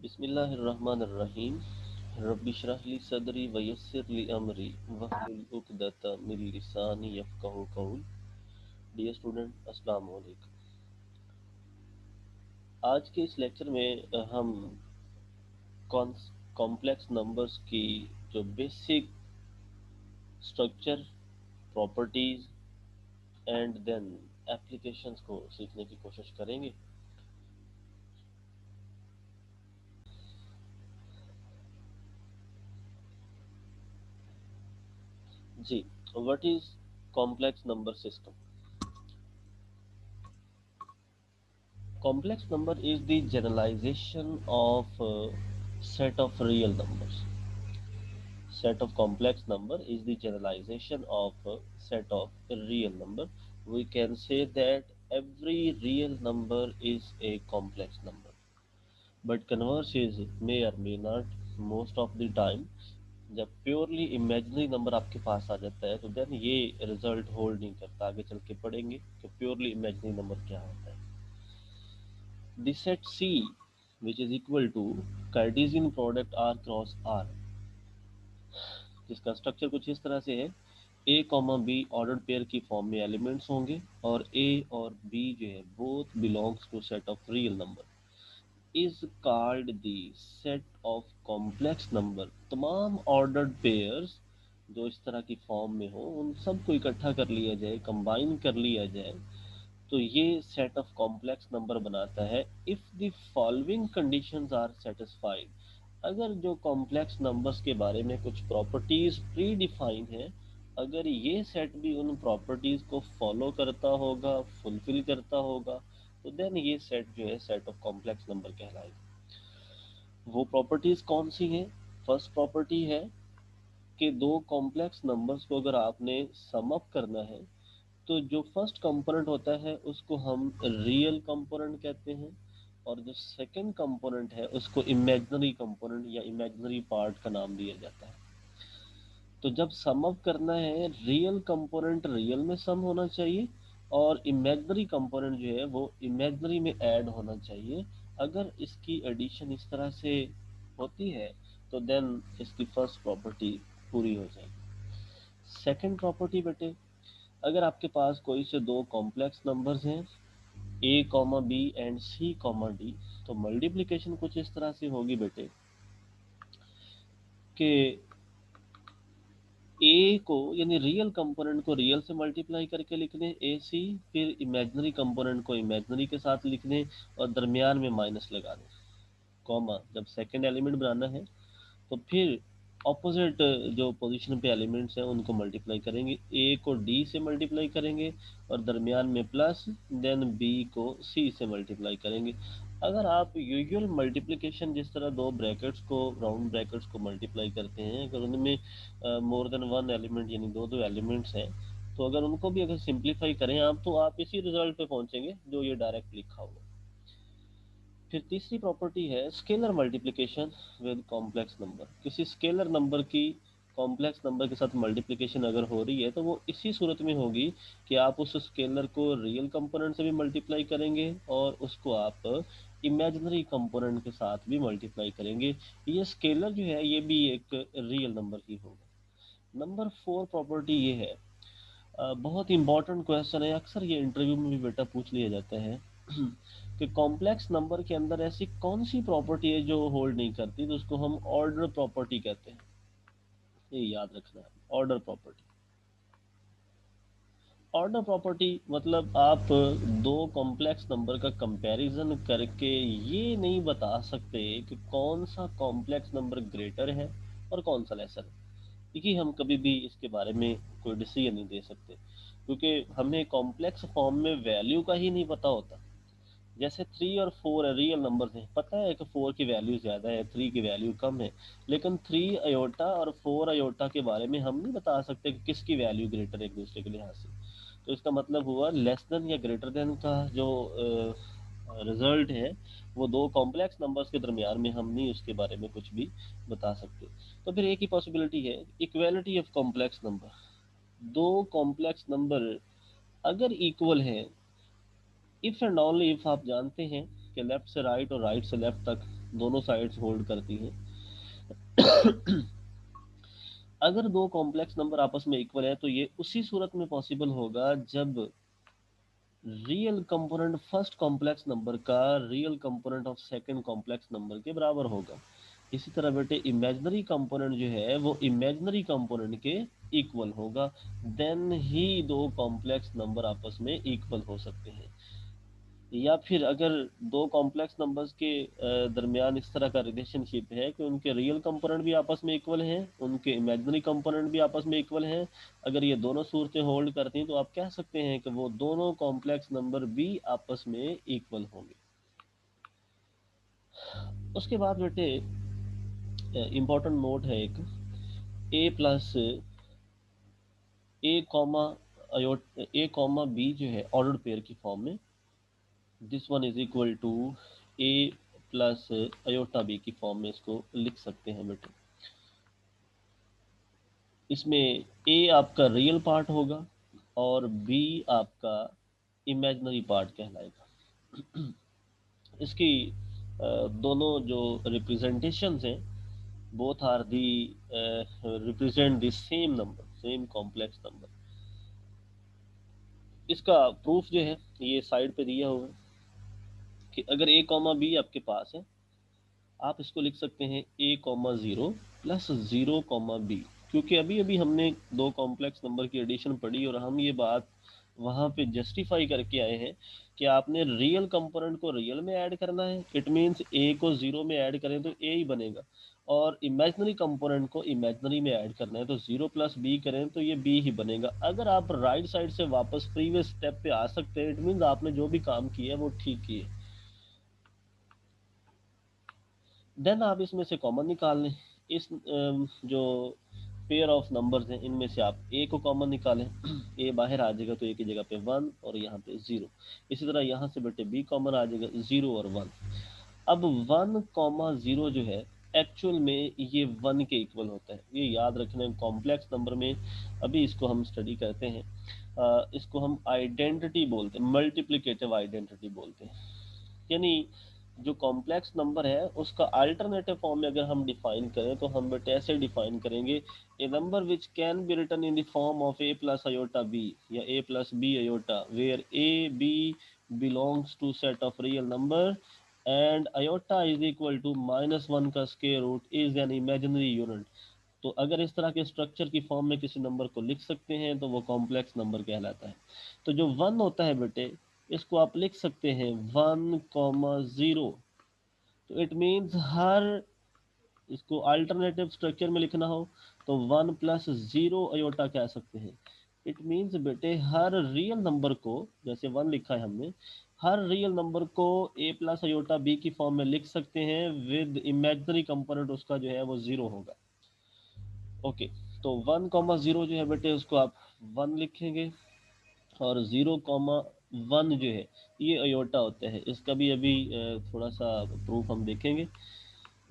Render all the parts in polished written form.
बिस्मिल्लाहिर्रहमानिर्रहीम। रब्बि इश्रह ली सदरी व यस्सिर ली अमरी वहलुल उक़दतम मिन लिसानी यफ़क़हू क़ौली। डियर स्टूडेंट, अस्सलाम वालेकुम। आज के इस लेक्चर में हम कॉम्प्लेक्स नंबर्स की जो basic structure, properties and then applications को सीखने की कोशिश करेंगे। जी, what is complex number system? Complex number is the generalization of set of real numbers. Set of complex number is the generalization of set of real number. We can say that every real number is a complex number. But converse is may or may not. Most of the time जब purely imaginary number आपके पास आ जाता है तो then ये result hold नहीं करता। आगे चल के पढ़ेंगे कि प्योरली इमेजिनरी नंबर क्या होता है। The set C, which is equal to Cartesian product R cross R, जिसका स्ट्रक्चर कुछ इस तरह से है। A comma B ordered pair की फॉर्म में एलिमेंट्स होंगे और A और B जो है both belongs to set of real number is called the set of complex number. तमाम ऑर्डर्ड पेयर्स जो इस तरह की फॉर्म में हो उन सबको इकट्ठा कर लिया जाए, कंबाइन कर लिया जाए तो ये सेट ऑफ कॉम्प्लेक्स नंबर बनाता है। If the following conditions are satisfied, अगर जो कॉम्प्लेक्स नंबर्स के बारे में कुछ प्रॉपर्टीज प्री डिफाइन है, अगर ये सेट भी उन प्रॉपर्टीज को फॉलो करता होगा, फुलफिल करता होगा, तो देन ये सेट जो है सेट ऑफ कॉम्प्लेक्स नंबर कहलाएगा। वो प्रॉपर्टीज कौन सी हैं? फर्स्ट प्रॉपर्टी है कि दो कॉम्प्लेक्स नंबर्स को अगर आपने सम अप करना है तो जो फर्स्ट कंपोनेंट होता है उसको हम रियल कंपोनेंट कहते हैं और जो सेकंड कंपोनेंट है उसको इमेजिनरी कंपोनेंट या इमेजिनरी पार्ट का नाम दिया जाता है। तो जब सम अप करना है, रियल कंपोनेंट रियल में सम होना चाहिए और इमेजिनरी कंपोनेंट जो है वो इमेजिनरी में ऐड होना चाहिए। अगर इसकी एडिशन इस तरह से होती है तो देन इसकी फर्स्ट प्रॉपर्टी पूरी हो जाएगी। सेकंड प्रॉपर्टी बेटे, अगर आपके पास कोई से दो कॉम्प्लेक्स नंबर्स हैं a comma B and c comma D, तो मल्टीप्लिकेशन कुछ इस तरह से होगी बेटे कि a को यानी रियल कंपोनेंट को रियल से मल्टीप्लाई करके लिखने ए सी, फिर इमेजिनरी कंपोनेंट को इमेजिनरी के साथ लिखने और दरमियान में माइनस लगा दें, कॉमा जब सेकंड एलिमेंट बनाना है तो फिर ऑपोजिट जो पोजीशन पे एलिमेंट्स हैं उनको मल्टीप्लाई करेंगे। ए को डी से मल्टीप्लाई करेंगे और दरमियान में प्लस, देन बी को सी से मल्टीप्लाई करेंगे। अगर आप यूजुअल मल्टीप्लिकेशन जिस तरह दो ब्रैकेट्स को, राउंड ब्रैकेट्स को मल्टीप्लाई करते हैं, अगर उनमें मोर देन वन एलिमेंट यानी दो दो एलिमेंट्स हैं तो अगर उनको भी अगर सिंप्लीफाई करें आप तो आप इसी रिजल्ट पे पहुंचेंगे जो ये डायरेक्ट लिखा हुआ। फिर तीसरी प्रॉपर्टी है scalar multiplication with complex number. किसी स्केलर नंबर की कॉम्प्लेक्स नंबर के साथ मल्टीप्लिकेशन अगर हो रही है तो वो इसी सूरत में होगी कि आप उस स्केलर को रियल कंपोनेंट से भी मल्टीप्लाई करेंगे और उसको आप इमेजिनरी कंपोनेंट के साथ भी मल्टीप्लाई करेंगे। ये स्केलर जो है ये भी एक रियल नंबर ही होगा। नंबर 4 प्रॉपर्टी ये है, बहुत इंपॉर्टेंट क्वेश्चन है, अक्सर ये इंटरव्यू में भी बेटा पूछ लिया जाता है कि कॉम्प्लेक्स नंबर के अंदर ऐसी कौन सी प्रॉपर्टी है जो होल्ड नहीं करती, तो उसको हम ऑर्डर प्रॉपर्टी कहते हैं। ये याद रखना है, ऑर्डर प्रॉपर्टी। ऑर्डर प्रॉपर्टी मतलब आप दो कॉम्प्लेक्स नंबर का कंपैरिजन करके ये नहीं बता सकते कि कौन सा कॉम्प्लेक्स नंबर ग्रेटर है और कौन सा लेसर है, क्योंकि हम कभी भी इसके बारे में कोई डिसीजन नहीं दे सकते क्योंकि हमें कॉम्प्लेक्स फॉर्म में वैल्यू का ही नहीं पता होता। जैसे 3 और 4 रियल नंबर्स हैं, पता है कि 4 की वैल्यू ज़्यादा है, 3 की वैल्यू कम है, लेकिन 3 अयोटा और 4 अयोटा के बारे में हम नहीं बता सकते कि किसकी वैल्यू ग्रेटर है एक दूसरे के लिहाज से। तो इसका मतलब हुआ लेस देन या ग्रेटर देन का जो रिजल्ट है वो दो कॉम्प्लेक्स नंबर्स के दरमियान में हम नहीं उसके बारे में कुछ भी बता सकते। तो फिर एक ही पॉसिबिलिटी है, इक्वालिटी ऑफ कॉम्प्लेक्स नंबर। दो कॉम्प्लेक्स नंबर अगर इक्वल है, इफ एंड ओनली इफ आप जानते हैं कि लेफ्ट से राइट और राइट से लेफ्ट तक दोनों साइड्स होल्ड करती हैं। अगर दो कॉम्प्लेक्स नंबर आपस में इक्वल है तो ये उसी सूरत में पॉसिबल होगा जब real component first complex number का real component of second complex number के बराबर होगा। इसी तरह बेटे इमेजिनरी कंपोनेंट जो है वो इमेजिनरी कंपोनेंट के इक्वल होगा, देन ही दो कॉम्प्लेक्स नंबर आपस में इक्वल हो सकते हैं। या फिर अगर दो कॉम्प्लेक्स नंबर्स के दरमियान इस तरह का रिलेशनशिप है कि उनके रियल कंपोनेंट भी आपस में इक्वल हैं, उनके इमेजिनरी कंपोनेंट भी आपस में इक्वल हैं, अगर ये दोनों सूरतें होल्ड करती हैं तो आप कह सकते हैं कि वो दोनों कॉम्प्लेक्स नंबर भी आपस में इक्वल होंगे। उसके बाद बेटे इम्पोर्टेंट नोट है एक, A plus A comma A comma B जो है ऑर्डर्ड पेयर की फॉर्म में, this one is equal to A plus iota B की फॉर्म में इसको लिख सकते हैं बेटे। इसमें ए आपका रियल पार्ट होगा और बी आपका इमेजिनरी पार्ट कहलाएगा। इसकी दोनों जो रिप्रेजेंटेशंस हैं, both are the represent the same number, same complex number. इसका प्रूफ जो है ये साइड पे दिया हुआ है कि अगर ए कॉमा बी आपके पास है, आप इसको लिख सकते हैं A comma zero plus zero comma B, क्योंकि अभी अभी हमने दो कॉम्प्लेक्स नंबर की एडिशन पढ़ी और हम ये बात वहाँ पे जस्टिफाई करके आए हैं कि आपने रियल कंपोनेंट को रियल में ऐड करना है, इट मीन्स ए को ज़ीरो में ऐड करें तो ए ही बनेगा, और इमेजनरी कंपोनेंट को इमेजनरी में ऐड करना है तो ज़ीरो प्लस बी करें तो ये बी ही बनेगा। अगर आप राइट साइड से वापस प्रीवियस स्टेप पे आ सकते हैं, इट मीन्स आपने जो भी काम किया है वो ठीक किया। देन आप इसमें से कॉमन निकाल लें। इस जो पेयर ऑफ नंबर्स हैं इनमें से आप ए को कॉमन निकालें, ए बाहर आ जाएगा तो ए की जगह पे वन और यहाँ पे ज़ीरो। इसी तरह यहाँ से बेटे बी कॉमन आ जाएगा, ज़ीरो और वन। अब वन कॉमा ज़ीरो जो है एक्चुअल में ये वन के इक्वल होता है, ये याद रखना है कॉम्प्लेक्स नंबर में। अभी इसको हम स्टडी करते हैं, इसको हम आइडेंटिटी बोलते हैं, मल्टीप्लिकेटिव आइडेंटिटी बोलते हैं। यानी जो कॉम्प्लेक्स नंबर है उसका अल्टरनेटिव फॉर्म में अगर हम डिफाइन करें तो हम बेटे ऐसे डिफाइन करेंगे, a number which can be written in the form of A plus iota B या A plus B iota, where A B belongs to set of real number and iota is equal to minus one का square root is an imaginary unit. तो अगर इस तरह के structure की form में किसी नंबर को लिख सकते हैं तो वो कॉम्प्लेक्स नंबर कहलाता है। तो जो वन होता है बेटे इसको आप लिख सकते हैं वन कॉमा ज़ीरो, तो इट मीन्स हर, इसको अल्टरनेटिव स्ट्रक्चर में लिखना हो तो वन प्लस ज़ीरो अयोटा कह सकते हैं। इट मीन्स बेटे हर रियल नंबर को, जैसे वन लिखा है हमने, हर रियल नंबर को ए प्लस अयोटा बी की फॉर्म में लिख सकते हैं विद इमेजिनरी कंपोनेंट उसका जो है वो ज़ीरो होगा। ओके, तो वन कॉमा ज़ीरो जो है बेटे उसको आप वन लिखेंगे और ज़ीरो कॉमा वन जो है ये अयोटा होता है। इसका भी अभी थोड़ा सा प्रूफ हम देखेंगे।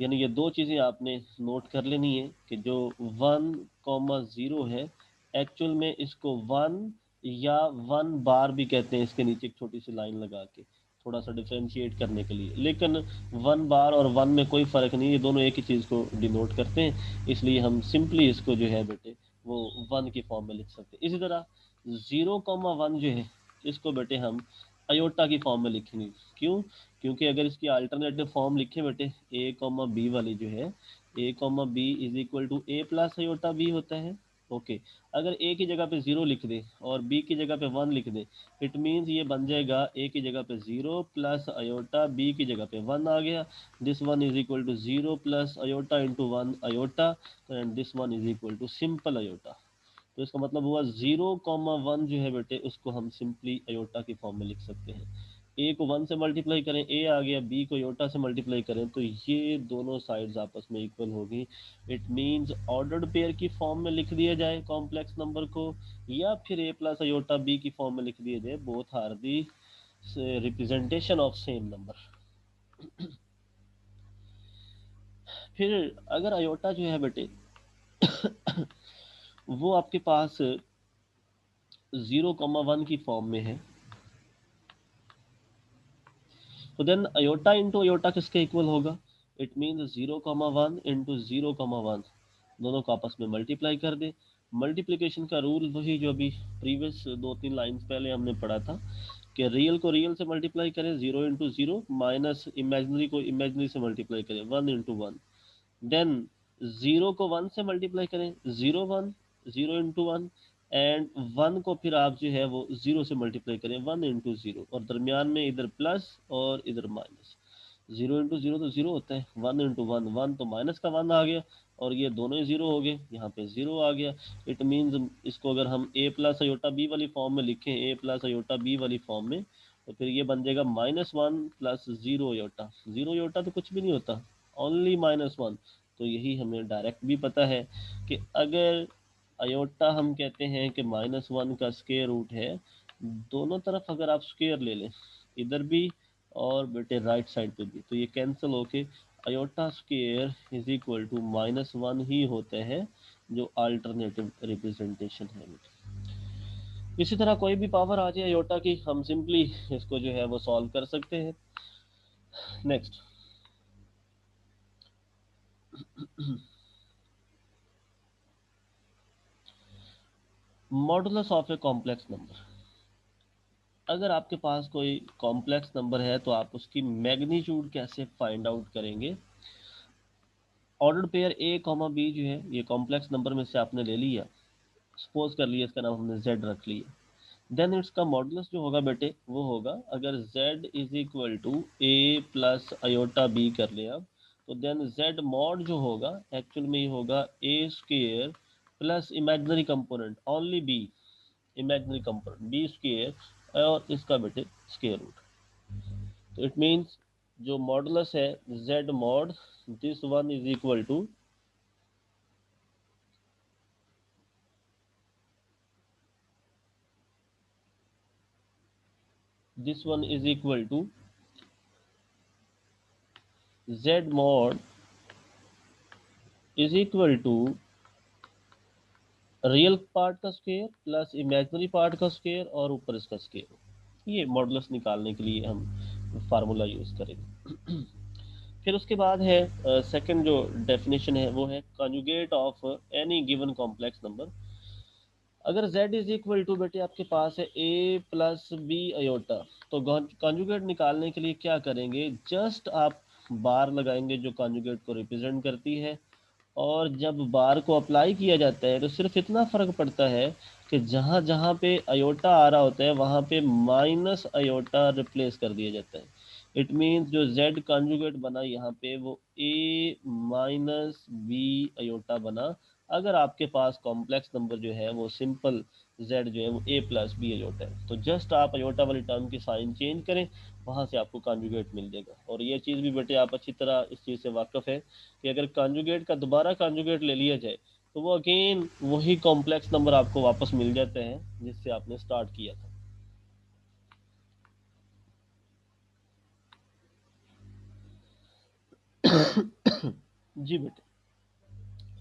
यानी ये दो चीज़ें आपने नोट कर लेनी है कि जो वन कॉमा ज़ीरो है एक्चुअल में इसको वन या वन बार भी कहते हैं, इसके नीचे एक छोटी सी लाइन लगा के थोड़ा सा डिफ्रेंशिएट करने के लिए, लेकिन वन बार और वन में कोई फ़र्क नहीं, ये दोनों एक ही चीज़ को डिनोट करते हैं, इसलिए हम सिंपली इसको जो है बेटे वो वन की फॉर्म में लिख सकते हैं। इसी तरह ज़ीरो कॉमा वन जो है इसको बेटे हम अयोटा की फॉर्म में लिखेंगे। क्यों? क्योंकि अगर इसकी अल्टरनेटिव फॉर्म लिखे बेटे ए कॉमा बी वाली जो है, A comma B is equal to A plus iota B होता है। ओके, अगर ए की जगह पे ज़ीरो लिख दे और बी की जगह पे वन लिख दे, इट मीन्स ये बन जाएगा ए की जगह पे ज़ीरो प्लस अयोटा, बी की जगह पे वन आ गया, this one is equal to zero plus iota into one iota, and this one is equal to simple iota. तो इसका मतलब हुआ ज़ीरो कॉमा वन जो है बेटे उसको हम सिंपली अयोटा की फॉर्म में लिख सकते हैं। ए को वन से मल्टीप्लाई करें ए आ गया, बी को अयोटा से मल्टीप्लाई करें तो ये दोनों साइड्स आपस में इक्वल होगी। इट मीन्स ऑर्डर्ड पेयर की फॉर्म में लिख दिया जाए कॉम्प्लेक्स नंबर को, या फिर ए प्लस अयोटा बी की फॉर्म में लिख दिया जाए, both are the representation of same number. फिर अगर अयोटा जो है बेटे वो आपके पास ज़ीरो कॉमा वन की फॉर्म में है, तो देन अयोटा इंटू अयोटा किसके इक्वल होगा? इट मीन्स 0,1 इंटू 0,1 दोनों को आपस में मल्टीप्लाई कर दे। मल्टीप्लिकेशन का रूल वही जो अभी प्रीवियस 2-3 लाइंस पहले हमने पढ़ा था कि रियल को रियल से मल्टीप्लाई करें 0 इंटू 0, माइनस इमेजनरी को इमेजनरी से मल्टीप्लाई करें 1 इंटू 1। देन 0 को 1 से मल्टीप्लाई करें 0 1, 0 इंटू 1, एंड 1 को फिर आप जो है वो 0 से मल्टीप्लाई करें 1 इंटू 0, और दरमियान में इधर प्लस और इधर माइनस। 0 इंटू 0 तो 0 होता है, 1 इंटू 1, 1 तो माइनस का 1 आ गया, और ये दोनों ही 0 हो गए, यहाँ पे 0 आ गया। इट मीन्स इसको अगर हम ए प्लस अयोटा बी वाली फॉर्म में लिखें, ए प्लस अयोटा बी वाली फॉर्म में, तो फिर ये बन जाएगा -1 प्लस 0 अयोटा। 0 अयोटा तो कुछ भी नहीं होता, ओनली -1। तो यही हमें डायरेक्ट भी पता है कि अगर अयोटा हम कहते हैं कि -1 का स्क्वायर रूट है, दोनों तरफ अगर आप स्क्वायर ले लें, इधर भी और बेटे राइट साइड पे भी, तो ये कैंसिल होके iota square is equal to -1 ही होते हैं, जो अल्टरनेटिव रिप्रेजेंटेशन है बेटे। इसी तरह कोई भी पावर आ जाए अयोटा की, हम सिंपली इसको जो है वो सॉल्व कर सकते हैं। Next, modulus of a complex number. अगर आपके पास कोई कॉम्प्लेक्स नंबर है तो आप उसकी मैग्नीट्यूड कैसे फाइंड आउट करेंगे। Ordered pair A comma B जो है ये कॉम्प्लेक्स नंबर में से आपने ले लिया, सपोज कर लिया इसका नाम हमने z रख लिया। देन इसका मॉडुलस जो होगा बेटे वो होगा, अगर z is equal to A plus iota B कर ले आप, तो देन z मॉड जो होगा एक्चुअल में ही होगा A square plus imaginary component only B, imaginary component B square और इसका बेटे स्क्वायर रूट। तो इट मीन्स जो मॉडुलस है z mod this one is equal to this one is equal to z mod is equal to real part का square plus imaginary part का square और ऊपर इसका स्क्वायर। ये मॉडुलस निकालने के लिए हम फार्मूला यूज करेंगे। फिर उसके बाद है सेकंड जो डेफिनेशन है वो है conjugate of any given complex number. अगर z इज इक्वल टू बेटे आपके पास है a प्लस बी अयोटा, तो कॉन्जुगेट निकालने के लिए क्या करेंगे, जस्ट आप बार लगाएंगे जो कॉन्जुगेट को रिप्रेजेंट करती है, और जब बार को अप्लाई किया जाता है तो सिर्फ इतना फ़र्क पड़ता है कि जहाँ जहाँ पे अयोटा आ रहा होता है वहाँ पे माइनस अयोटा रिप्लेस कर दिया जाता है। इट मीन्स जो z कॉन्जुगेट बना यहाँ पे वो a माइनस बी अयोटा बना। अगर आपके पास कॉम्प्लेक्स नंबर जो है वो सिंपल z जो है वो a प्लस बी अयोटा है, तो जस्ट आप अयोटा वाली टर्म की साइन चेंज करें, वहाँ से आपको कॉन्जुगेट मिल जाएगा। और ये चीज़ भी बेटे आप अच्छी तरह इस चीज़ से वाकिफ़ है कि अगर कॉन्जुगेट का दोबारा कॉन्जुगेट ले लिया जाए तो वो अगेन वही कॉम्प्लेक्स नंबर आपको वापस मिल जाते हैं जिससे आपने स्टार्ट किया था। जी बेटे,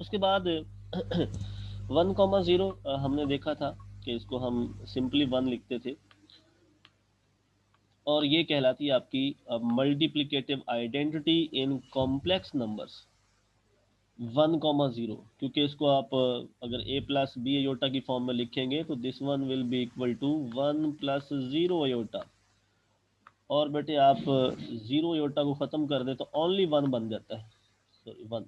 उसके बाद 1,0 हमने देखा था कि इसको हम सिंपली 1 लिखते थे, और ये कहलाती है आपकी multiplicative identity in complex numbers 1,0, क्योंकि इसको आप अगर a प्लस बी अयोटा की फॉर्म में लिखेंगे तो this one will be equal to 1 plus 0 iota, और बेटे आप 0 अयोटा को ख़त्म कर दें तो ओनली 1 बन जाता है, सॉरी 1,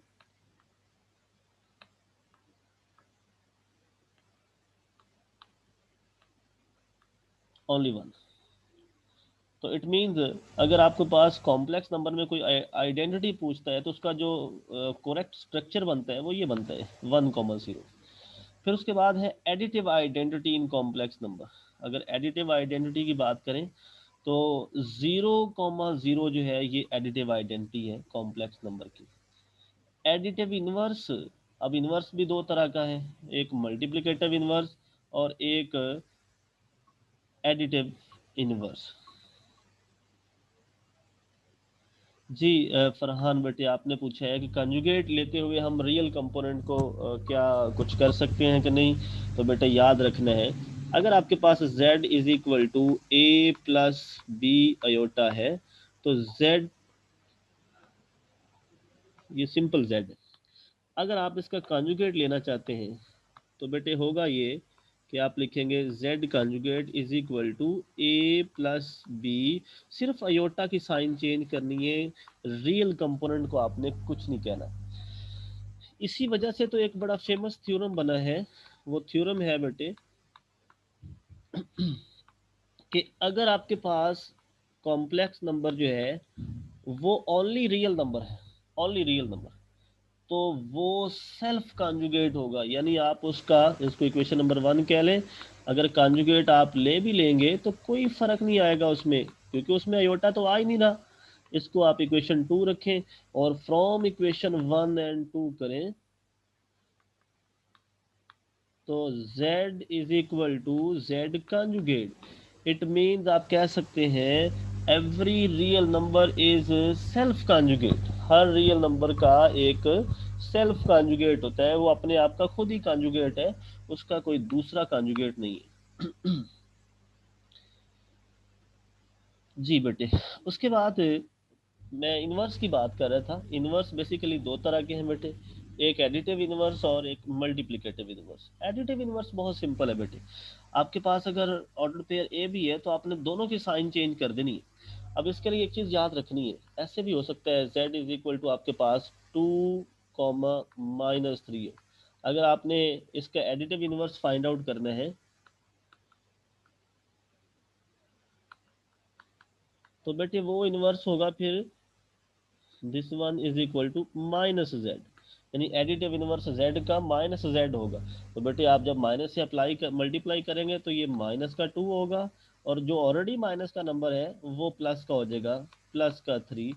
ओनली 1। तो इट मीन्स अगर आपके पास कॉम्प्लेक्स नंबर में कोई आइडेंटिटी पूछता है तो उसका जो करेक्ट स्ट्रक्चर बनता है वो ये बनता है 1,0। फिर उसके बाद है additive identity in complex number. अगर एडिटिव आइडेंटिटी की बात करें तो 0,0 जो है ये एडिटिव आइडेंटिटी है कॉम्प्लेक्स नंबर की। एडिटिव इनवर्स, अब इनवर्स भी दो तरह का है, एक मल्टीप्लिकेटिव इनवर्स और एक एडिटिव इनवर्स। जी फरहान बेटे आपने पूछा है कि कंजुगेट लेते हुए हम रियल कंपोनेंट को क्या कुछ कर सकते हैं कि नहीं। तो बेटा याद रखना है, अगर आपके पास z is equal to A plus B iota है तो z ये सिंपल z है। अगर आप इसका कॉन्जुगेट लेना चाहते हैं तो बेटे होगा ये कि आप लिखेंगे z conjugate is equal to a plus B. सिर्फ अयोटा की साइन चेंज करनी है, रियल कंपोनेंट को आपने कुछ नहीं कहना। इसी वजह से तो एक बड़ा फेमस थ्योरम बना है, वो थ्योरम है बेटे कि अगर आपके पास कॉम्प्लेक्स नंबर जो है वो ओनली रियल नंबर है, ओनली रियल नंबर, तो वो सेल्फ कॉन्जुगेट होगा। यानी आप उसका, इसको इक्वेशन नंबर 1 कह लें, अगर कॉन्जुगेट आप ले भी लेंगे तो कोई फर्क नहीं आएगा उसमें, क्योंकि उसमें अयोटा तो आ ही नहीं रहा। इसको आप इक्वेशन 2 रखें और फ्रॉम इक्वेशन 1 एंड 2 करें तो z is equal to z conjugate. It means आप कह सकते हैं every real number is self conjugate. हर रियल नंबर का एक सेल्फ कॉन्जुगेट होता है, वो अपने आप का खुद ही कॉन्जुगेट है, उसका कोई दूसरा कॉन्जुगेट नहीं है। जी बेटे, उसके बाद मैं इन्वर्स की बात कर रहा था। इन्वर्स बेसिकली दो तरह के हैं बेटे, एक एडिटिव इन्वर्स और एक मल्टीप्लिकेटिव इन्वर्स। एडिटिव इन्वर्स बहुत सिंपल है बेटे, आपके पास अगर ऑर्डर पेयर ए भी है तो आपने दोनों की साइन चेंज कर देनी है। अब इसके लिए एक चीज़ याद रखनी है, ऐसे भी हो सकता है z इज इक्वल टू आपके पास 2, -3 हो। अगर आपने इसका एडिटिव इन्वर्स फाइंड आउट करना है तो बेटे वो इन्वर्स होगा फिर this one is equal to -z, यानी एडिटिव इनवर्स z का -z होगा। तो बेटे आप जब माइनस से अप्लाई कर मल्टीप्लाई करेंगे तो ये -2 होगा, और जो ऑलरेडी माइनस का नंबर है वो प्लस का हो जाएगा, +3।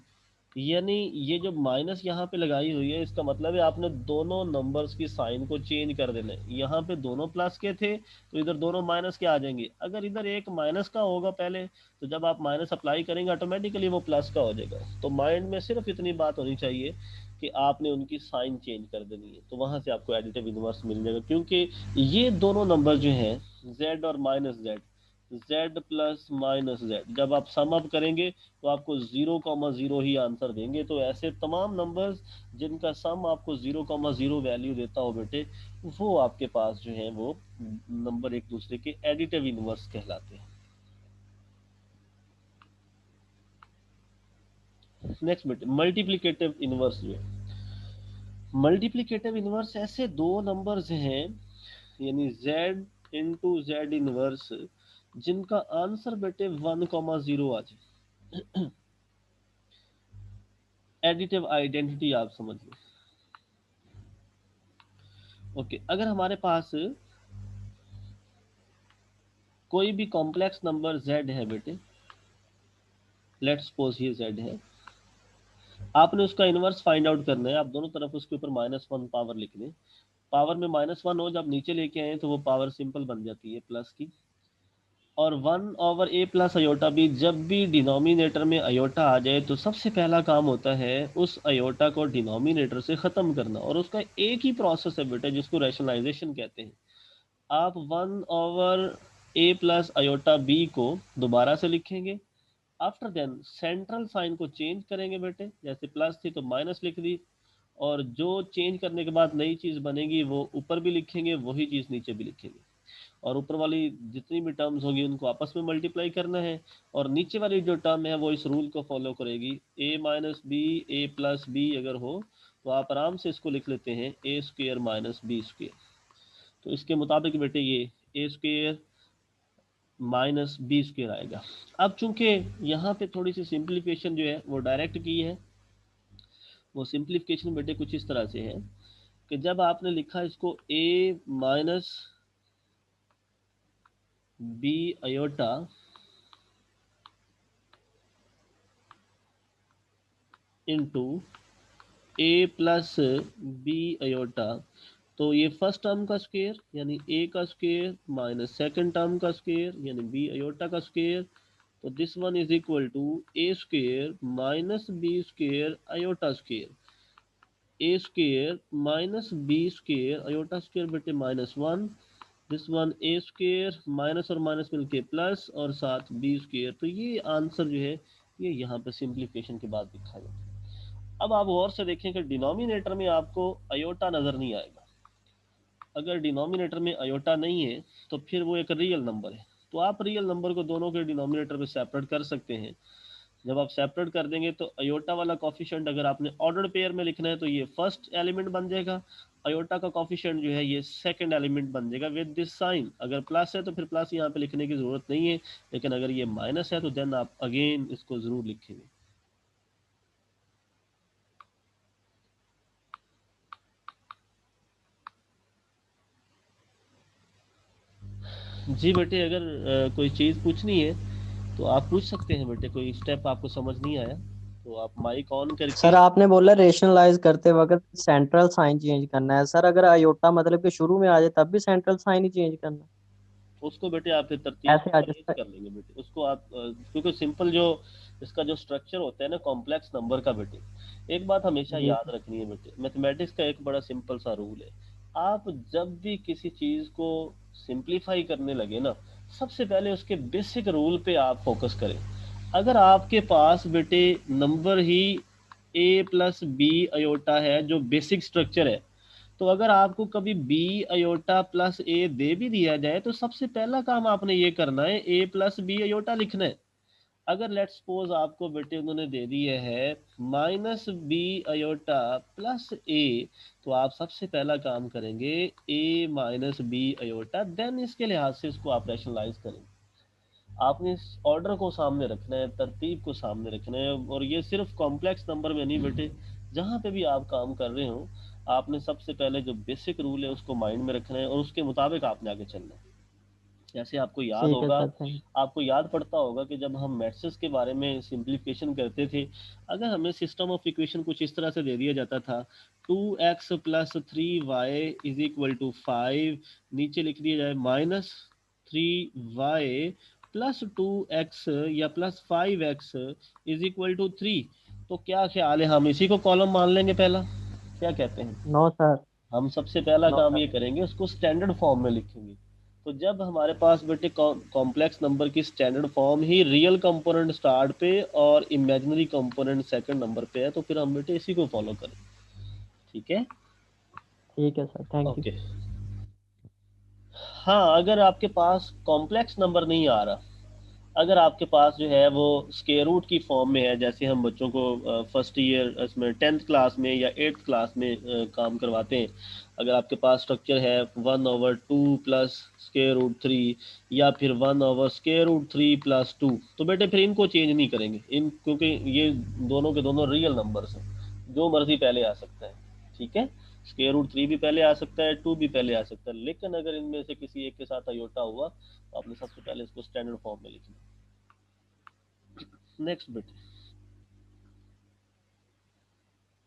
यानी ये जो माइनस यहाँ पे लगाई हुई है इसका मतलब है आपने दोनों नंबर्स की साइन को चेंज कर देना है। यहाँ पे दोनों प्लस के थे तो इधर दोनों माइनस के आ जाएंगे। अगर इधर एक माइनस का होगा पहले तो जब आप माइनस अप्लाई करेंगे ऑटोमेटिकली वो प्लस का हो जाएगा। तो माइंड में सिर्फ इतनी बात होनी चाहिए कि आपने उनकी साइन चेंज कर देनी है, तो वहां से आपको एडिटिव इनवर्स मिल जाएगा। क्योंकि ये दोनों नंबर जो हैं z और -z, z प्लस -z, जब आप सम अप करेंगे तो आपको 0,0 ही आंसर देंगे। तो ऐसे तमाम नंबर्स जिनका सम आपको 0,0 वैल्यू देता हो बेटे, वो आपके पास जो है वो नंबर एक दूसरे के एडिटिव इनवर्स कहलाते हैं। नेक्स्ट बेटे मल्टीप्लिकेटिव इनवर्स जो है, मल्टीप्लिकेटिव इनवर्स ऐसे दो नंबर्स हैं, यानी z इंटू जेड इनवर्स, जिनका आंसर बेटे 1,0 आ जाए। एडिटिव आइडेंटिटी आप समझ लो। ओके, अगर हमारे पास कोई भी कॉम्प्लेक्स नंबर z है बेटे, लेट्स सपोज ये z है, आपने उसका इनवर्स फाइंड आउट करना है। आप दोनों तरफ उसके ऊपर -1 पावर लिख दें। पावर में -1 हो जब नीचे लेके आए तो वो पावर सिंपल बन जाती है प्लस की। और 1/a+i भी, जब भी डिनोमिनेटर में अयोटा आ जाए तो सबसे पहला काम होता है उस अयोटा को डिनोमिनेटर से ख़त्म करना, और उसका एक ही प्रोसेस है बेटा जिसको रैशनलाइजेशन कहते हैं। आप 1/a+i को दोबारा से लिखेंगे, आफ्टर देन सेंट्रल साइन को चेंज करेंगे बेटे, जैसे प्लस थी तो माइनस लिख दी, और जो चेंज करने के बाद नई चीज़ बनेगी वो ऊपर भी लिखेंगे, वही चीज़ नीचे भी लिखेंगे, और ऊपर वाली जितनी भी टर्म्स होगी उनको आपस में मल्टीप्लाई करना है, और नीचे वाली जो टर्म है वो इस रूल को फॉलो करेगी। a-b a+b अगर हो तो आप आराम से इसको लिख लेते हैं a² - b²। तो इसके मुताबिक बेटे ये a² - b² आएगा। अब चूंकि यहाँ पे थोड़ी सी सिंप्लीफिकेशन जो है वो डायरेक्ट की है, वो सिंप्लीफिकेशन बेटे कुछ इस तरह से है कि जब आपने लिखा इसको a-b इंटू a+b, तो ये फर्स्ट टर्म का स्क्वायर यानी a का स्क्वायर माइनस सेकंड टर्म का स्क्वायर यानी b का स्क्वायर, तो this one is equal to a² - b² iota square. a² - b² iota square बेटे -1, दिस वन a² माइनस और माइनस मिलके प्लस और साथ b²। तो ये आंसर जो है ये यहाँ पे सिंप्लीफिकेशन के बाद लिखा जाता है। अब आप गौर से देखें कि डिनोमिनेटर में आपको अयोटा नज़र नहीं आएगा। अगर डिनोमिनेटर में अयोटा नहीं है तो फिर वो एक रियल नंबर है। तो आप रियल नंबर को दोनों के डिनोमिनेटर में सेपरेट कर सकते हैं। जब आप सेपरेट कर देंगे तो अयोटा वाला कॉफिशिएंट अगर आपने ऑर्डर पेयर में लिखना है तो ये फर्स्ट एलिमेंट बन जाएगा, अयोटा का कॉफिशिएंट जो है ये सेकंड एलिमेंट बन जाएगा विद दिस साइन। अगर प्लस है तो फिर प्लस यहाँ पे लिखने की ज़रूरत नहीं है, लेकिन अगर ये माइनस है तो देन आप अगेन इसको ज़रूर लिखेंगे। जी बेटे, अगर कोई चीज़ पूछनी है तो आप पूछ सकते हैं बेटे। कोई स्टेप आपको समझ नहीं आया तो आप माइक ऑन करके। सर आपने बोला रेशनलाइज करते वक्त सेंट्रल साइन चेंज करना है, सर अगर अयोटा मतलब कि शुरू में आ जाए तब भी सेंट्रल साइन ही चेंज करना है? उसको बेटे आप फिर तरतीब ऐसे से आ अरेंज जाता है। कर लेंगे बेटे। उसको आप क्योंकि सिंपल जो इसका जो स्ट्रक्चर होता है ना कॉम्प्लेक्स नंबर का बेटे, एक बात हमेशा जी याद रखनी है बेटे, मैथमेटिक्स का एक बड़ा सिंपल सा रूल है। आप जब भी किसी चीज़ को सिंप्लीफाई करने लगे ना, सबसे पहले उसके बेसिक रूल पे आप फोकस करें। अगर आपके पास बेटे नंबर ही ए प्लस बी अयोटा है जो बेसिक स्ट्रक्चर है, तो अगर आपको कभी बी अयोटा प्लस ए दे भी दिया जाए तो सबसे पहला काम आपने ये करना है ए प्लस बी अयोटा लिखना है। अगर लेट सपोज आपको बेटे उन्होंने दे दिए है माइनस बी अयोटा प्लस ए, तो आप सबसे पहला काम करेंगे ए माइनस बी अयोटा, देन इसके लिहाज से इसको आप रैशनलाइज करेंगे। आपने इस ऑर्डर को सामने रखना है, तरतीब को सामने रखना है। और ये सिर्फ कॉम्प्लेक्स नंबर में नहीं बेटे, जहाँ पे भी आप काम कर रहे हो आपने सबसे पहले जो बेसिक रूल है उसको माइंड में रखना है और उसके मुताबिक आपने आगे चलना है। जैसे आपको याद ठीक है होगा, सर, थैंक। आपको याद पड़ता होगा कि जब हम मैट्रिक्स के बारे में सिंप्लीफिकेशन करते थे, अगर हमें सिस्टम ऑफ इक्वेशन कुछ इस तरह से दे दिया जाता था, 2x+3y इज इक्वल टू 5, नीचे लिख दिया जाए -3y प्लस 2x या +5x इज इक्वल टू 3, तो क्या ख्याल है, हम इसी को कॉलम मान लेंगे पहला? क्या कहते हैं? No sir. हम सबसे पहला नो काम सर। ये करेंगे उसको स्टैंडर्ड फॉर्म में लिखेंगे। तो जब हमारे पास बेटे कॉम्प्लेक्स नंबर की स्टैंडर्ड फॉर्म ही रियल कंपोनेंट स्टार्ट पे और इमेजिनरी कंपोनेंट सेकंड नंबर पे है, तो फिर हम बेटे इसी को फॉलो करें। ठीक है? ठीक है सर, थैंक यू। ओके। हाँ, अगर आपके पास कॉम्प्लेक्स नंबर नहीं आ रहा, अगर आपके पास जो है वो स्क्वायर रूट की फॉर्म में है, जैसे हम बच्चों को फर्स्ट ईयर इसमें 10th क्लास में या 8th क्लास में काम करवाते हैं, अगर आपके पास स्ट्रक्चर है 1/2 प्लस स्क्वायर रूट 3 या फिर 1/स्क्वायर रूट 3 प्लस 2, तो बेटे फिर इनको चेंज नहीं करेंगे इन, क्योंकि ये दोनों के दोनों रियल नंबर्स हैं, जो मर्जी पहले आ सकता है। ठीक है? स्क्वायर रूट 3 भी पहले आ सकता है, 2 भी पहले आ सकता है, लेकिन अगर इनमें से किसी एक के साथ अयोटा हुआ तो आपने सबसे पहले इसको स्टैंडर्ड फॉर्म में लिखना। Next bit.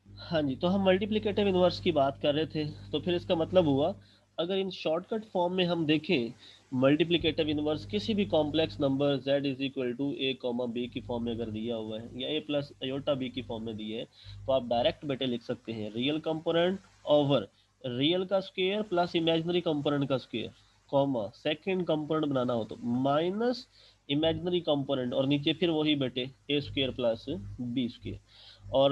हाँ जी, तो हम मल्टीप्लिकेटिव इनवर्स की बात कर रहे थे, तो फिर इसका मतलब हुआ अगर इन शॉर्टकट फॉर्म में हम देखें मल्टीप्लिकेटिव इनवर्स किसी भी complex number z is equal to A comma B की फॉर्म में अगर दिया हुआ है या ए प्लस अयोटा बी की फॉर्म में दिया है, तो आप डायरेक्ट बेटे लिख सकते हैं रियल कंपोनेंट ओवर रियल का स्क्वायर प्लस इमेजिनरी कंपोनेंट का स्क्वायर, कॉमा सेकेंड कंपोनेंट बनाना हो तो माइनस इमेजिनरी कंपोनेंट और नीचे फिर वही बेटे ए स्क्वायर प्लस बी स्क्वायर। और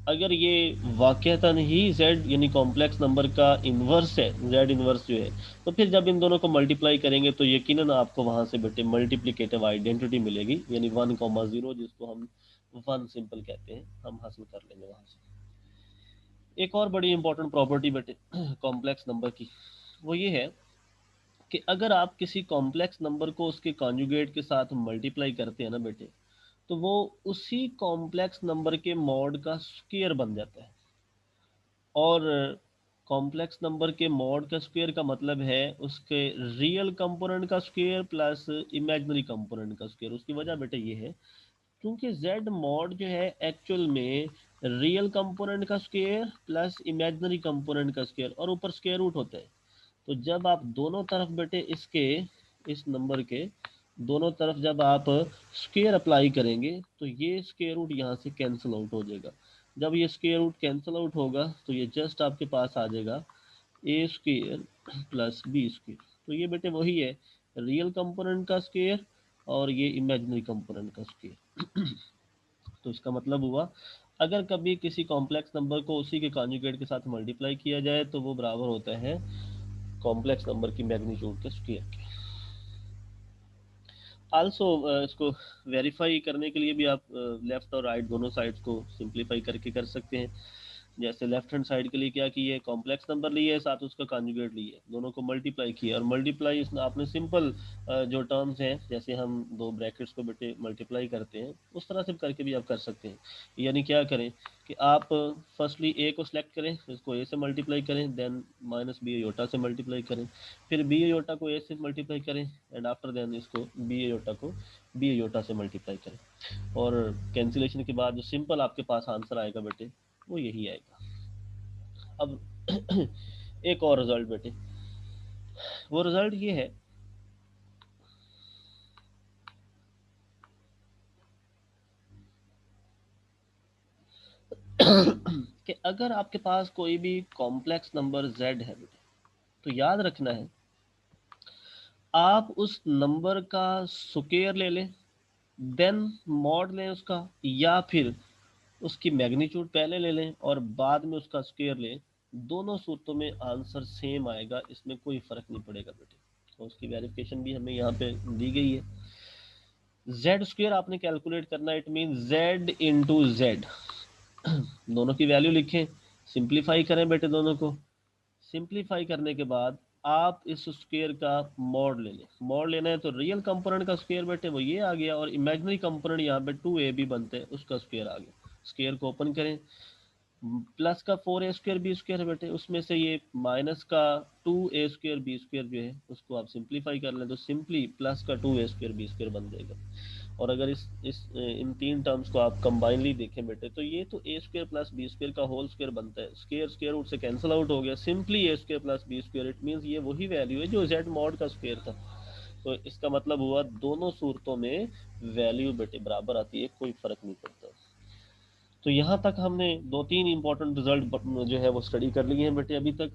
अगर ये वाकयातन ही z यानी कॉम्प्लेक्स नंबर का इन्वर्स है, z इन्वर्स जो है, तो फिर जब इन दोनों को मल्टीप्लाई करेंगे तो यकीनन आपको वहां से बेटे मल्टीप्लिकेटिव आइडेंटिटी मिलेगी, यानी 1,0 जिसको हम 1 सिंपल कहते हैं, हम हासिल कर लेंगे वहां से। एक और बड़ी इंपॉर्टेंट प्रॉपर्टी बेटे कॉम्प्लेक्स नंबर की, वो ये है कि अगर आप किसी कॉम्प्लेक्स नंबर को उसके कॉन्जुगेट के साथ मल्टीप्लाई करते हैं ना बेटे, तो वो उसी कॉम्प्लेक्स नंबर के मॉड का स्क्वायर बन जाता है। और कॉम्प्लेक्स नंबर के मॉड का स्क्वायर का मतलब है उसके रियल कंपोनेंट का स्क्वायर प्लस इमेजिनरी कंपोनेंट का स्क्वायर। उसकी वजह बेटा ये है क्योंकि z मॉड जो है एक्चुअल में रियल कंपोनेंट का स्क्वायर प्लस इमेजिनरी कंपोनेंट का स्क्वायर और ऊपर स्क्वायर रूट होता है। तो जब आप दोनों तरफ बेटे इसके इस नंबर के दोनों तरफ जब आप स्क्वायर अप्लाई करेंगे तो ये स्क्वायर रूट यहाँ से कैंसिल आउट हो जाएगा। जब ये स्क्वायर रूट कैंसिल आउट होगा तो ये जस्ट आपके पास आ जाएगा ए स्क्वायर प्लस बी स्क्वायर। तो ये बेटे वही है रियल कंपोनेंट का स्क्वायर और ये इमेजिनरी कंपोनेंट का स्क्वायर। तो इसका मतलब हुआ अगर कभी किसी कॉम्प्लेक्स नंबर को उसी के कॉन्जुगेट के साथ मल्टीप्लाई किया जाए तो वो बराबर होता है कॉम्प्लेक्स नंबर की मैग्नीट्यूड के स्क्वायर के। आल्सो इसको वेरीफाई करने के लिए भी आप लेफ्ट और राइट दोनों साइड्स को सिंप्लीफाई करके कर सकते हैं। जैसे लेफ्ट हैंड साइड के लिए क्या किया है, कॉम्प्लेक्स नंबर लिए है, साथ उसका कॉन्जुगेट लिए, दोनों को मल्टीप्लाई किया, और मल्टीप्लाई इसमें आपने सिंपल जो टर्म्स हैं, जैसे हम दो ब्रैकेट्स को बेटे मल्टीप्लाई करते हैं उस तरह से करके भी आप कर सकते हैं। यानी क्या करें कि आप फर्स्टली ए को सिलेक्ट करें, इसको ए से मल्टीप्लाई करें, देन माइनस बी योटा से मल्टीप्लाई करें, फिर बी योटा को ए से मल्टीप्लाई करें, एंड आफ्टर देन इसको बी योटा को बी योटा से मल्टीप्लाई करें, और कैंसिलेशन के बाद जो सिंपल आपके पास आंसर आएगा बेटे वो यही आएगा। अब एक और रिजल्ट बेटे, वो रिजल्ट ये है कि अगर आपके पास कोई भी कॉम्प्लेक्स नंबर z है बेटे, तो याद रखना है आप उस नंबर का स्क्वायर ले लें, देन मॉड लें उसका, या फिर उसकी मैग्नीट्यूड पहले ले लें और बाद में उसका स्क्वायर लें, दोनों सूरतों में आंसर सेम आएगा, इसमें कोई फर्क नहीं पड़ेगा बेटे। तो उसकी वेरिफिकेशन भी हमें यहाँ पे दी गई है। जेड स्क्वायर आपने कैलकुलेट करना है, it mean Z into Z, दोनों की वैल्यू लिखें, सिंप्लीफाई करें बेटे दोनों को, सिंप्लीफाई करने के बाद आप इस स्क्वायर का मॉड ले लें। मॉड लेना है तो रियल कंपोनेंट का स्क्वायर बेटे वो ये आ गया, और इमेजिनरी कंपोनेंट यहाँ पे 2ab बनते हैं, उसका स्क्वायर आ गया। स्क्वायर को ओपन करें, प्लस का 4a² बी स्क्वायर है बेटे, उसमें से ये माइनस का 2a² बी स्क्वायर जो है उसको आप सिंप्लीफाई कर लें तो सिंपली प्लस का 2a² बी स्क्वायर बन जाएगा। और अगर इस इन तीन टर्म्स को आप कंबाइनली देखें बेटे तो ये तो a² प्लस बी स्क्वायर का होल स्क्वायर बनता है, स्क्वायर स्क्वायर रूट से कैंसिल आउट हो गया, simply a² plus B square, it means ये वही वैल्यू है जो z मॉड का स्क्वायर था। तो इसका मतलब हुआ दोनों सूरतों में वैल्यू बेटे बराबर आती है, कोई फर्क नहीं पड़ता। तो यहाँ तक हमने दो तीन इंपॉर्टेंट रिजल्ट जो है वो स्टडी कर लिए हैं बेटे अभी तक।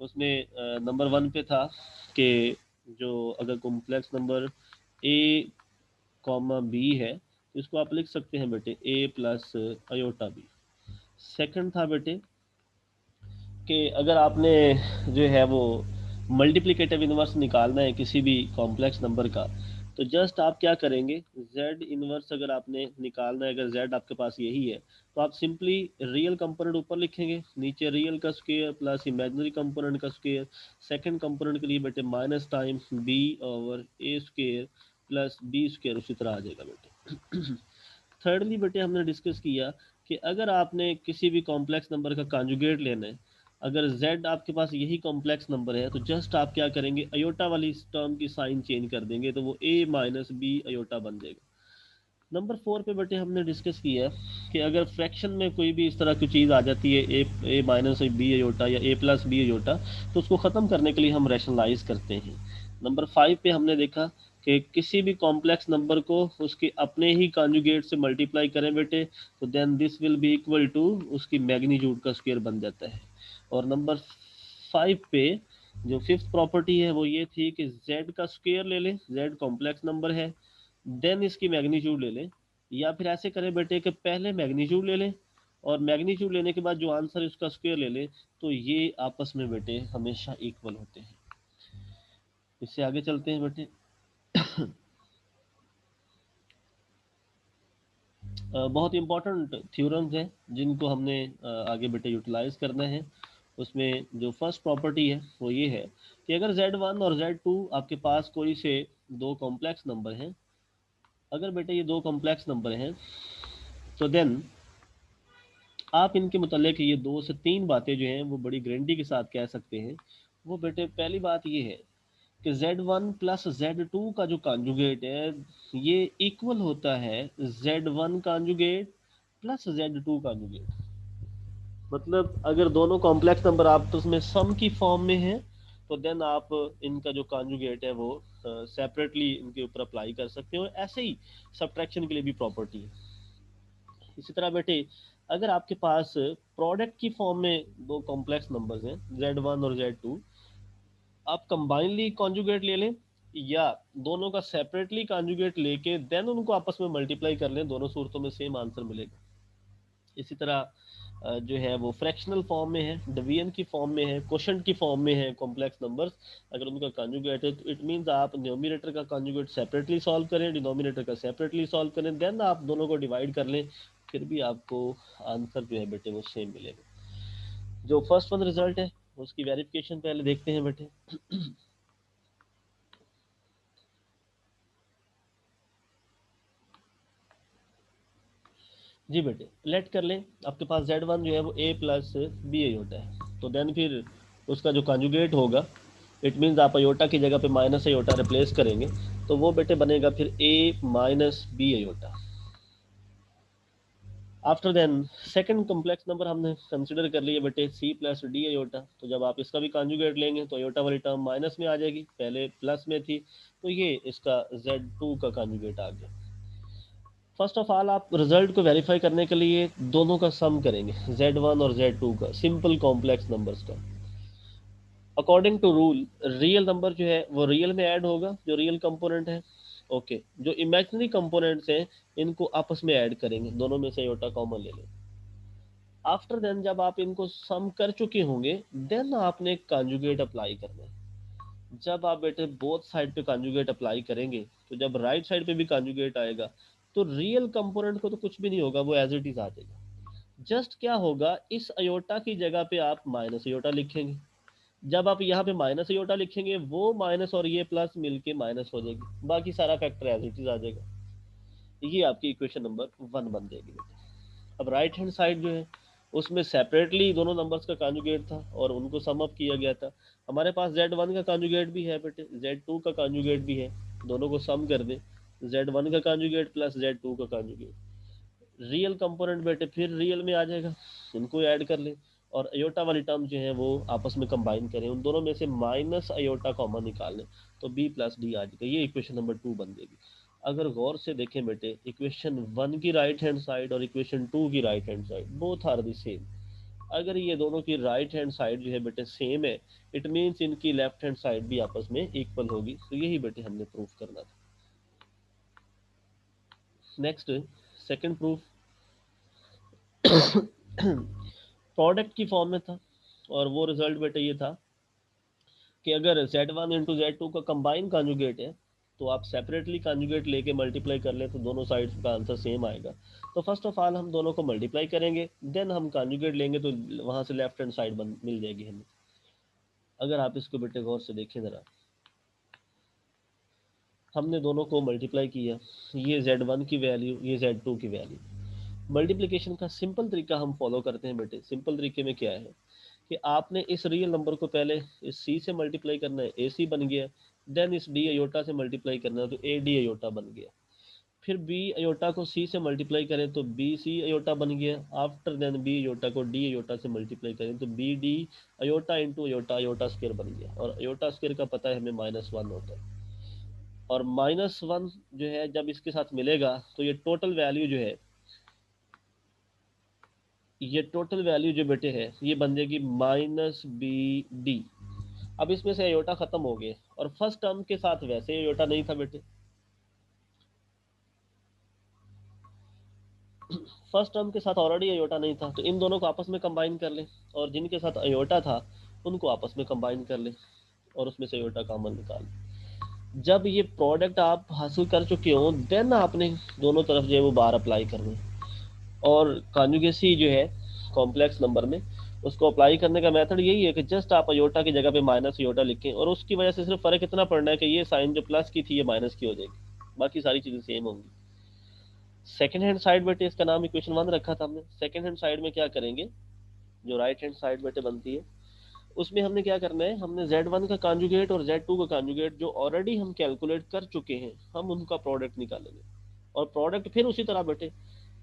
उसमें नंबर 1 पे था कि जो अगर complex number a comma B है तो इसको आप लिख सकते हैं बेटे a plus iota B. Second था बेटे कि अगर आपने जो है वो मल्टीप्लिकेटिव इनवर्स निकालना है किसी भी कॉम्प्लेक्स नंबर का, तो जस्ट आप क्या करेंगे, z इनवर्स अगर आपने निकालना है, अगर z आपके पास यही है तो आप सिंपली रियल कंपोनेंट ऊपर लिखेंगे, नीचे रियल का स्क्वायर प्लस इमेजिनरी कंपोनेंट का स्क्वायर, सेकंड कंपोनेंट के लिए बेटे minus time b over a square plus b square, उसी तरह आ जाएगा बेटे। थर्डली बेटे हमने डिस्कस किया कि अगर आपने किसी भी कॉम्प्लेक्स नंबर का कॉन्जुगेट लेना है, अगर z आपके पास यही कॉम्प्लेक्स नंबर है तो जस्ट आप क्या करेंगे, अयोटा वाली इस टर्म की साइन चेंज कर देंगे तो वो a माइनस बी अयोटा बन जाएगा। नंबर 4 पे बेटे हमने डिस्कस किया कि अगर फ्रैक्शन में कोई भी इस तरह की चीज़ आ जाती है ए माइनस बी अयोटा या a प्लस बी अयोटा, तो उसको ख़त्म करने के लिए हम रैशनलाइज करते हैं। नंबर 5 पे हमने देखा कि किसी भी कॉम्प्लेक्स नंबर को उसके अपने ही कॉन्जुगेट से मल्टीप्लाई करें बेटे तो then this will be equal to उसकी मैग्नीट्यूड का स्क्वायर बन जाता है। और नंबर 5 पे जो फिफ्थ प्रॉपर्टी है वो ये थी कि z का स्क्वायर ले लें, z कॉम्प्लेक्स नंबर है, देन इसकी मैग्नीट्यूड ले लें, या फिर ऐसे करें बेटे कि पहले मैग्नीट्यूड ले लें और मैग्नीट्यूड लेने के बाद जो आंसर है उसका स्क्वायर ले लें, तो ये आपस में बेटे हमेशा इक्वल होते हैं। इससे आगे चलते हैं बेटे। बहुत इंपॉर्टेंट थ्योरम्स हैं जिनको हमने आगे बेटे यूटिलाइज करना है। उसमें जो फर्स्ट प्रॉपर्टी है वो ये है कि अगर z1 और z2 आपके पास कोई से दो कॉम्प्लेक्स नंबर हैं, अगर बेटे ये दो कॉम्प्लेक्स नंबर हैं तो देन आप इनके मुतालिक ये दो से तीन बातें जो हैं वो बड़ी गारंटी के साथ कह सकते हैं। वो बेटे पहली बात ये है कि z1 प्लस z2 का जो कॉन्जुगेट है ये इक्वल होता है z1 conjugate plus z2 conjugate. मतलब अगर दोनों कॉम्प्लेक्स नंबर आप तो उसमें सम की फॉर्म में है तो देन आप इनका जो कॉन्जुगेट है वो सेपरेटली इनके ऊपर अप्लाई कर सकते हो। ऐसे ही सब्ट्रैक्शन के लिए भी प्रॉपर्टी है। इसी तरह बेटे अगर आपके पास प्रोडक्ट की फॉर्म में दो कॉम्प्लेक्स नंबर्स हैं z1 और z2, आप कंबाइनली कॉन्जुगेट ले लें या दोनों का सेपरेटली कॉन्जुगेट लेके देन उनको आपस में मल्टीप्लाई कर लें, दोनों सूरतों में सेम आंसर मिलेगा। इसी तरह जो है वो फ्रैक्शनल फॉर्म में है, डिवीजन की फॉर्म में है, क्वोशंट की फॉर्म में है, कॉम्प्लेक्स नंबर्स अगर उनका कॉन्जुगेट है तो इट मींस आप न्यूमरेटर का कॉन्जुगेट सेपरेटली सॉल्व करें, डिनोमिनेटर का सेपरेटली सॉल्व करें, देन आप दोनों को डिवाइड कर लें, फिर भी आपको आंसर जो है बेटे वो सेम मिलेगा। जो फर्स्ट वन रिजल्ट है उसकी वेरिफिकेशन पहले देखते हैं बेटे। जी बेटे लेट कर लें आपके पास z1 जो है वो a प्लस बी अयोटा है, तो देन फिर उसका जो कॉन्जुगेट होगा इट मीन्स आप अयोटा की जगह पे माइनस अयोटा रिप्लेस करेंगे, तो वो बेटे बनेगा फिर a minus B iota. After then second complex number हमने कंसिडर कर लिया बेटे c प्लस डी अयोटा, तो जब आप इसका भी कॉन्जुगेट लेंगे तो अयोटा वाली टर्म माइनस में आ जाएगी, पहले प्लस में थी, तो ये इसका z2 का कॉन्जुगेट आ गया। फर्स्ट ऑफ ऑल आप रिजल्ट को वेरीफाई करने के लिए दोनों का सम करेंगे, z1 और z2 का, सिंपल कॉम्प्लेक्स नंबर्स का। According to rule real number जो है वो रियल में ऐड होगा, जो रियल कंपोनेंट है, ओके जो इमेजिनरी कंपोनेंट्स हैं इनको आपस में ऐड करेंगे, दोनों में से आयोटा कॉमन ले लें। आफ्टर देन जब आप इनको सम कर चुके होंगे देन आपने कॉन्जुगेट अप्लाई करना है। जब आप बेटे बोथ साइड पे कॉन्जुगेट अप्लाई करेंगे तो जब राइट साइड पे भी कॉन्जुगेट आएगा तो रियल कंपोनेंट को तो कुछ भी नहीं होगा, वो एज इट इज आ जाएगा। जस्ट क्या होगा, इस अयोटा की जगह पे आप माइनस अयोटा लिखेंगे, जब आप यहाँ पे माइनस अयोटा लिखेंगे वो माइनस और ये प्लस मिलके माइनस हो जाएगी, बाकी सारा फैक्टर एज इट इज आ जाएगा। ये आपकी इक्वेशन नंबर 1 बन जाएगी बेटे। अब राइट हैंड साइड जो है उसमें सेपरेटली दोनों नंबर्स का कॉन्जुगेट था और उनको सम अप किया गया था। हमारे पास z1 का कॉन्जुगेट भी है बेटे, z2 का कॉन्जुगेट भी है, दोनों को सम कर दें, z1 का कॉन्जुगेट प्लस z2 का कॉन्जुगेट, रियल कंपोनेंट बेटे फिर रियल में आ जाएगा, इनको ऐड कर लें और अयोटा वाली टर्म जो है वो आपस में कंबाइन करें, उन दोनों में से माइनस अयोटा कॉमन निकाल लें, तो बी प्लस डी आ जाएगा। ये इक्वेशन नंबर 2 बन जाएगी। अगर गौर से देखें बेटे इक्वेशन 1 की राइट हैंड साइड और इक्वेशन 2 की right hand side both are the same. अगर ये दोनों की राइट हैंड साइड जो है बेटे सेम है इट मीन्स इनकी लेफ्ट हैंड साइड भी आपस में इक्वल होगी, तो यही बेटे हमने प्रूफ करना था। नेक्स्ट सेकंड प्रूफ प्रोडक्ट की फॉर्म में था और वो रिजल्ट बेटे ये था कि अगर z1 इंटू z2 का कंबाइन कॉन्जुगेट है तो आप सेपरेटली कॉन्जुगेट लेके मल्टीप्लाई कर ले तो दोनों साइड्स का आंसर सेम आएगा। तो फर्स्ट ऑफ ऑल हम दोनों को मल्टीप्लाई करेंगे, देन हम कॉन्जुगेट लेंगे तो वहां से लेफ्ट हैंड साइड मिल जाएगी हमें। अगर आप इसको बेटे गौर से देखें ज़रा, हमने दोनों को मल्टीप्लाई किया, ये z1 की वैल्यू ये z2 की वैल्यू। मल्टीप्लिकेशन का सिंपल तरीका हम फॉलो करते हैं बेटे। सिंपल तरीके में क्या है कि आपने इस रियल नंबर को पहले इस सी से मल्टीप्लाई करना है, ए सी बन गया, देन इस डी अयोटा से मल्टीप्लाई करना है तो ए डी अयोटा बन गया, फिर बी अयोटा को सी से मल्टीप्लाई करें तो बी सी अयोटा बन गया, आफ्टर देन बी अयोटा को डी अयोटा से मल्टीप्लाई करें तो B D iota into iota, iota square बन गया, और अयोटा स्क्वायर का पता है हमें -1 होता है, और -1 जो है जब इसके साथ मिलेगा तो ये टोटल वैल्यू जो है, ये टोटल वैल्यू जो बेटे है ये बन जाएगी -bd। अब इसमें से अयोटा खत्म हो गए और फर्स्ट टर्म के साथ वैसे अयोटा नहीं था बेटे, फर्स्ट टर्म के साथ ऑलरेडी अयोटा नहीं था, तो इन दोनों को आपस में कंबाइन कर ले और जिनके साथ अयोटा था उनको आपस में कंबाइन कर ले और उसमें से अयोटा कॉमन निकाल। जब ये प्रोडक्ट आप हासिल कर चुके हो देन आपने दोनों तरफ जो है वो बार अप्लाई करना है, और कॉन्जुगेसी जो है कॉम्प्लेक्स नंबर में उसको अप्लाई करने का मेथड यही है कि जस्ट आप अयोटा की जगह पे माइनस अयोटा लिखें और उसकी वजह से सिर्फ फर्क इतना पड़ना है कि ये साइन जो प्लस की थी ये माइनस की हो जाएगी, बाकी सारी चीजें सेम होंगी। सेकंड हैंड साइड बेटे इसका नाम इक्वेशन 1 रखा था हमने। सेकंड हैंड साइड में क्या करेंगे, जो राइट हैंड साइड बेटे बनती है उसमें हमने क्या करना है, हमने z1 का कॉन्जुगेट और z2 का कॉन्जुगेट जो ऑलरेडी हम कैलकुलेट कर चुके हैं हम उनका प्रोडक्ट निकालेंगे, और प्रोडक्ट फिर उसी तरह बेटे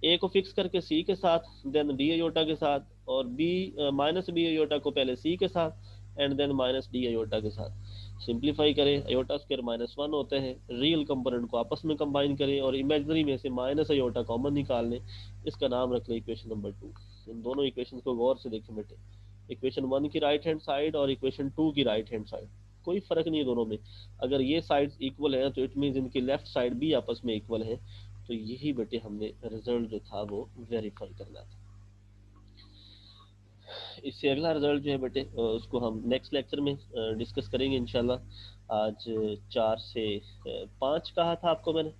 ए को फिक्स करके सी के साथ, देन बी अयोटा के साथ, और बी माइनस बी अयोटा को पहले सी के साथ and then minus D iota के साथ। सिंप्लीफाई करें, अयोटा स्क्वायर -1 होते हैं, रियल कंपोनेंट को आपस में कंबाइन करें और इमेजनरी में से माइनस अयोटा कॉमन निकाल लें, इसका नाम रख लें इक्वेशन नंबर 2। इन दोनों इक्वेशन को गौर से देखें बेटे, इक्वेशन 1 की राइट हैंड साइड और इक्वेशन 2 की राइट हैंड साइड कोई फर्क नहीं है दोनों में, अगर ये साइड्स इक्वल है तो इट मीन्स इनकी लेफ्ट साइड भी आपस में इक्वल है, तो यही बेटे हमने रिजल्ट जो था वो वेरीफाई करना था। इससे अगला रिजल्ट जो है बेटे उसको हम नेक्स्ट लेक्चर में डिस्कस करेंगे इंशाल्लाह। आज 4 से 5 कहा था आपको मैंने,